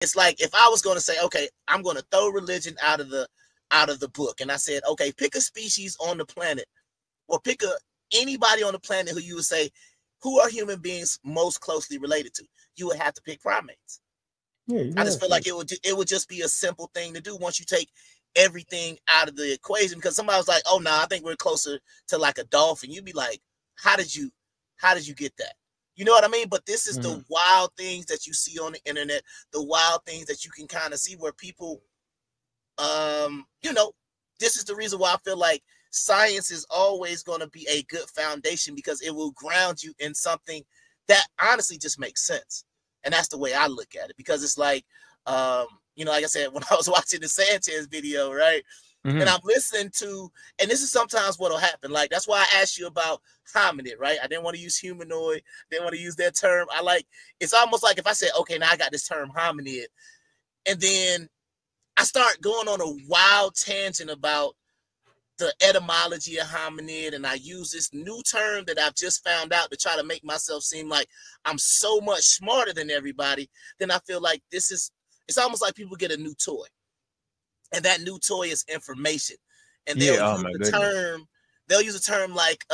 it's like if I was going to say, okay, I'm going to throw religion out of the book, and I said, okay, pick a species on the planet, or pick anybody on the planet who you would say, who are human beings most closely related to? You would have to pick primates. Yeah, you I just have feel to. like it would just be a simple thing to do once you take everything out of the equation. Because somebody was like, "Oh no, I think we're closer to like a dolphin." You'd be like, "How did you get that?" You know what I mean? But this is the wild things that you see on the internet, the wild things that you can kind of see where people, you know, this is the reason why I feel like science is always going to be a good foundation, because it will ground you in something that honestly just makes sense. And that's the way I look at it, because it's like, you know, like I said, when I was watching the Sanchez video, right? And I'm listening to, and this is sometimes what'll happen. Like, that's why I asked you about hominid, right? I didn't want to use humanoid, didn't want to use that term. It's almost like if I said, okay, now I got this term hominid, and then I start going on a wild tangent about the etymology of hominid, and I use this new term that I've just found out to try to make myself seem like I'm so much smarter than everybody. Then I feel like it's almost like people get a new toy, and that new toy is information, and Yeah. Oh my goodness. they'll use a term like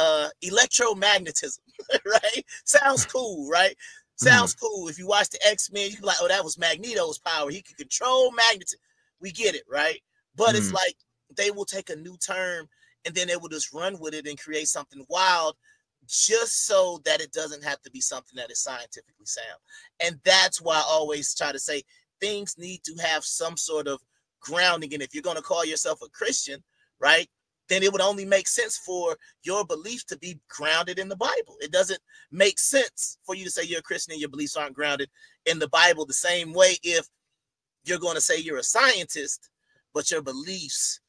electromagnetism. Right? Sounds cool, right? Sounds cool. If you watch the X-Men, you can be like, oh, that was Magneto's power, he could control magnetism. We get it, right? But it's like they will take a new term and then they will just run with it and create something wild, just so that it doesn't have to be something that is scientifically sound. And that's why I always try to say things need to have some sort of grounding. And if you're going to call yourself a Christian, right, then it would only make sense for your beliefs to be grounded in the Bible. It doesn't make sense for you to say you're a Christian and your beliefs aren't grounded in the Bible. The same way, if you're going to say you're a scientist, but your beliefs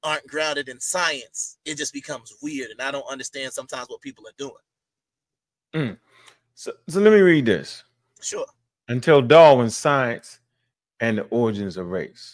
aren't grounded in science, it just becomes weird. And I don't understand sometimes what people are doing. So let me read this. Sure. Until Darwin's Science and the Origins of Race.